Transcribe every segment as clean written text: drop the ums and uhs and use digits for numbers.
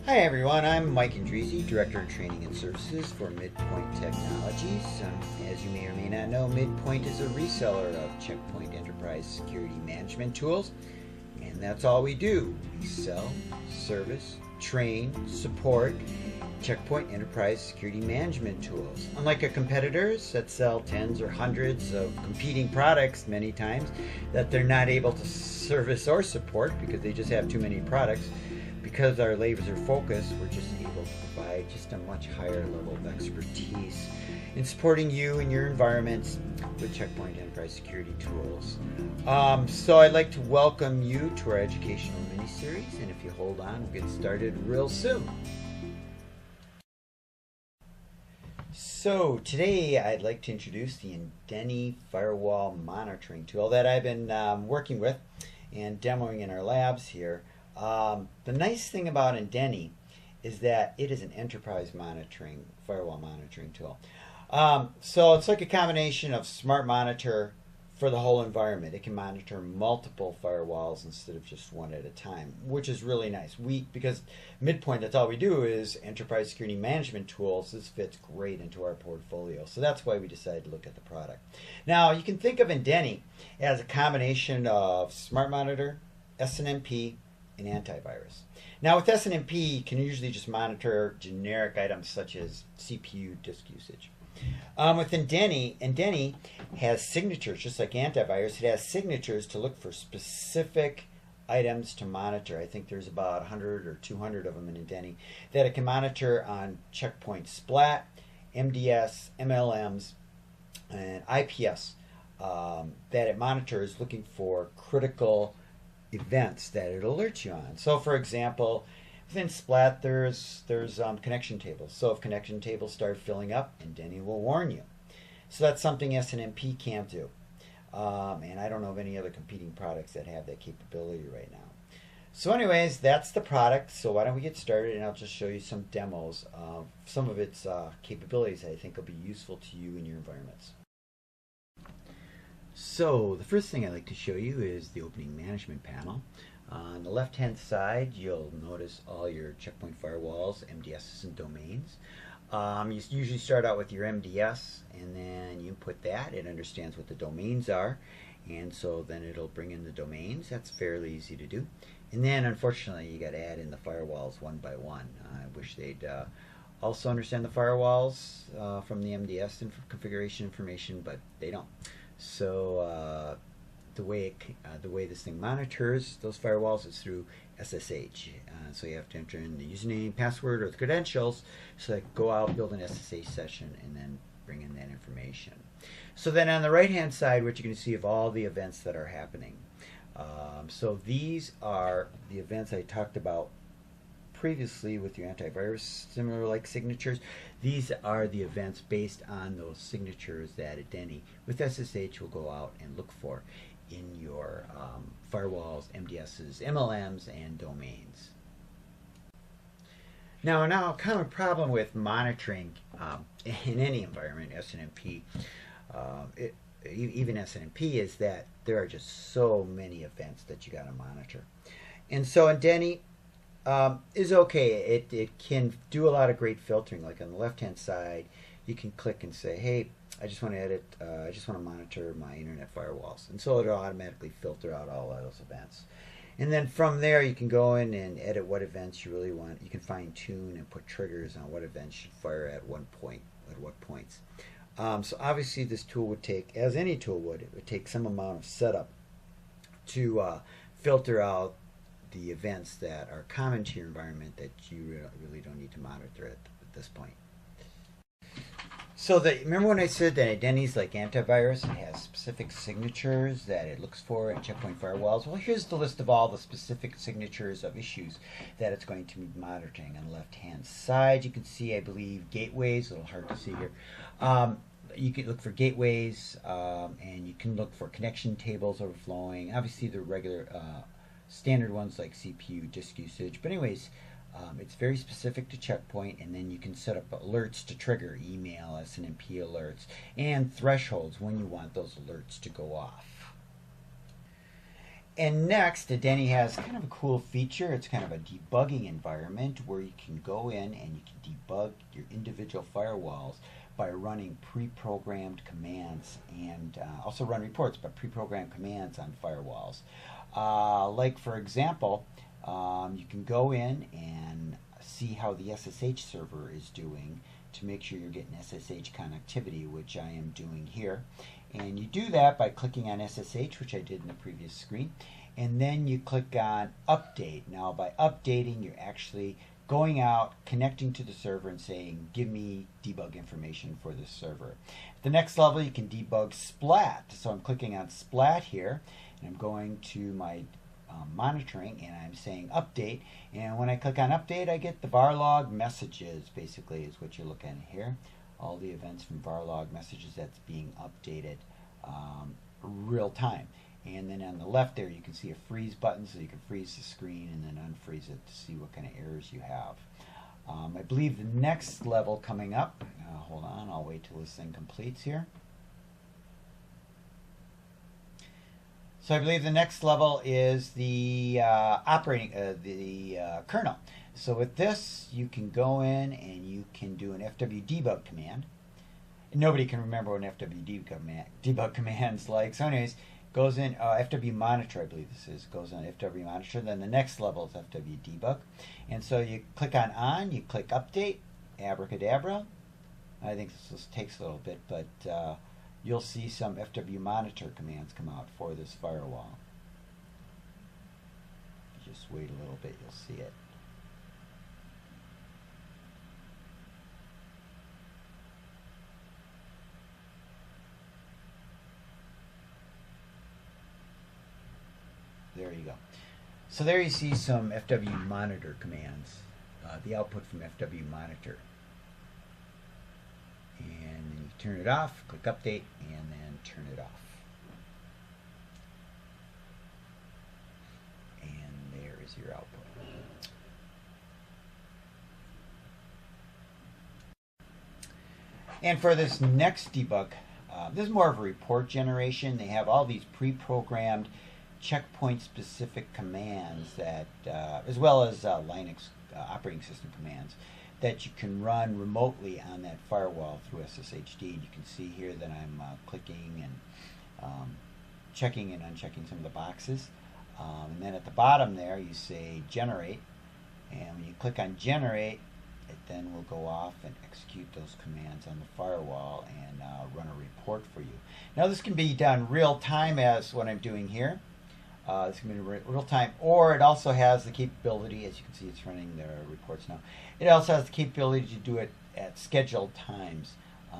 Hi everyone, I'm Mike Indrisi, Director of Training and Services for Midpoint Technologies. As you may or may not know, Midpoint is a reseller of Checkpoint Enterprise Security Management tools, and that's all we do. We sell, service, train, support Checkpoint Enterprise Security Management tools. Unlike our competitors that sell tens or hundreds of competing products many times that they're not able to service or support because they just have too many products, because our laser focus, we're just able to provide just a much higher level of expertise in supporting you and your environments with Checkpoint Enterprise Security tools. So I'd like to welcome you to our educational mini-series, and if you hold on, we'll get started real soon. So today I'd like to introduce the Indeni firewall monitoring tool that I've been working with and demoing in our labs here. The nice thing about Indeni is that it is an enterprise monitoring, firewall monitoring tool. So it's like a combination of smart monitor for the whole environment. It can monitor multiple firewalls instead of just one at a time, which is really nice. Because Midpoint, that's all we do is enterprise security management tools. This fits great into our portfolio. So that's why we decided to look at the product. Now, you can think of Indeni as a combination of smart monitor, SNMP, and antivirus. Now with SNMP, you can usually just monitor generic items such as CPU disk usage. With Indeni has signatures, just like antivirus. It has signatures to look for specific items to monitor. I think there's about 100 or 200 of them in Indeni that it can monitor on Checkpoint Splat, MDS, MLMs, and IPS that it monitors looking for critical events that it alerts you on. So for example, within Splat there's connection tables. So if connection tables start filling up, Indeni will warn you. So that's something SNMP can't do. And I don't know of any other competing products that have that capability right now. So anyways, that's the product. So why don't we get started, and I'll just show you some demos of some of its capabilities that I think will be useful to you in your environments. So the first thing I'd like to show you is the opening management panel. On the left hand side, you'll notice all your Checkpoint firewalls, MDSs, and domains. You usually start out with your MDS, and then you input that. It understands what the domains are, and so then it'll bring in the domains. That's fairly easy to do. And then unfortunately you got to add in the firewalls one by one. I wish they'd also understand the firewalls from the MDS configuration information, but they don't. So the way this thing monitors those firewalls is through SSH. So you have to enter in the username, password, or the credentials. So that go out, build an SSH session, and then bring in that information. So then on the right hand side, what you can see of all the events that are happening. So these are the events I talked about previously with your antivirus, similar like signatures. These are the events based on those signatures that Indeni with SSH will go out and look for in your firewalls, MDSs, MLMs, and domains. Now a common problem with monitoring in any environment, SNMP, even SNMP, is that there are just so many events that you got to monitor. And so Indeni is okay. It can do a lot of great filtering. Like on the left hand side, you can click and say, hey, I just want to edit, I just want to monitor my internet firewalls. And so it'll automatically filter out all of those events. And then from there, you can go in and edit what events you really want. You can fine tune and put triggers on what events should fire at one point, at what points. So obviously this tool would take, as any tool would, it would take some amount of setup to filter out the events that are common to your environment that you really don't need to monitor at this point. So remember when I said that Indeni's like antivirus? It has specific signatures that it looks for in Checkpoint firewalls. Well, here's the list of all the specific signatures of issues that it's going to be monitoring. On the left-hand side, you can see, I believe, gateways. A little hard to see here. You can look for gateways, and you can look for connection tables overflowing. Obviously, the regular standard ones like CPU disk usage. But anyways, it's very specific to Checkpoint, and then you can set up alerts to trigger email, SNMP alerts, and thresholds when you want those alerts to go off. And next, Indeni has kind of a cool feature. It's kind of a debugging environment where you can go in and you can debug your individual firewalls by running pre-programmed commands and also run reports, but pre-programmed commands on firewalls. Like for example, you can go in and see how the SSH server is doing to make sure you're getting SSH connectivity, which I am doing here. And you do that by clicking on SSH, which I did in the previous screen. And then you click on Update. Now by updating, you're actually going out, connecting to the server and saying, give me debug information for this server. At the next level, you can debug Splat. So I'm clicking on Splat here, and I'm going to my monitoring, and I'm saying Update. And when I click on Update, I get the varlog messages, basically, is what you're looking at here. All the events from varlog messages that's being updated real time. And then on the left there, you can see a freeze button, so you can freeze the screen and then unfreeze it to see what kind of errors you have. I believe the next level coming up, hold on, I'll wait till this thing completes here. So I believe the next level is the kernel. So with this, you can go in and you can do an fwdebug command. And nobody can remember what an fwdebug command's like. So anyways, goes in fwmonitor, I believe this is, goes on fwmonitor. Then the next level is fwdebug. And so you click on, you click update, abracadabra. I think this takes a little bit, but you'll see some fwmonitor commands come out for this firewall. Just wait a little bit, you'll see it. There you go. So there you see some fwmonitor commands, the output from fwmonitor. And then you turn it off, click update, and then turn it off. And there is your output. And for this next debug, this is more of a report generation. They have all these pre-programmed checkpoint specific commands that, as well as Linux operating system commands that you can run remotely on that firewall through SSHD. And you can see here that I'm clicking and checking and unchecking some of the boxes. And then at the bottom there you say generate, and when you click on generate, it then will go off and execute those commands on the firewall and run a report for you. Now this can be done real time as what I'm doing here. This can be real time, or it also has the capability, as you can see it's running the reports now, it also has the capability to do it at scheduled times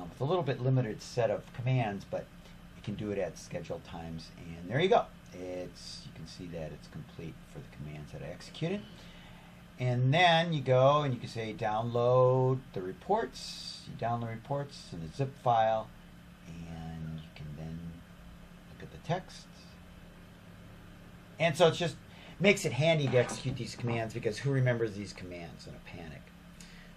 with a little bit limited set of commands, but it can do it at scheduled times. And there you go. You can see that it's complete for the commands that I executed. And then you go and you can say download the reports. You download reports in a zip file, and you can then look at the text. And so it just makes it handy to execute these commands, because who remembers these commands in a panic?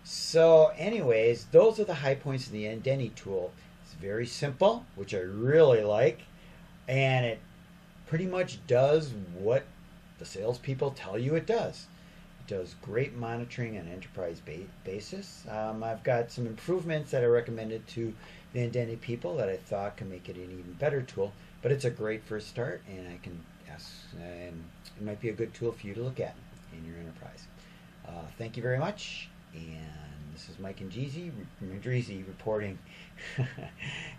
So anyways, those are the high points of the Indeni tool. It's very simple, which I really like, and it pretty much does what the salespeople tell you it does. It does great monitoring on an enterprise basis. I've got some improvements that I recommended to the Indeni people that I thought can make it an even better tool, but it's a great first start, and I can and it might be a good tool for you to look at in your enterprise. Thank you very much, and this is Mike and Jeezy reporting.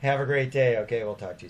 Have a great day. Okay, we'll talk to you soon.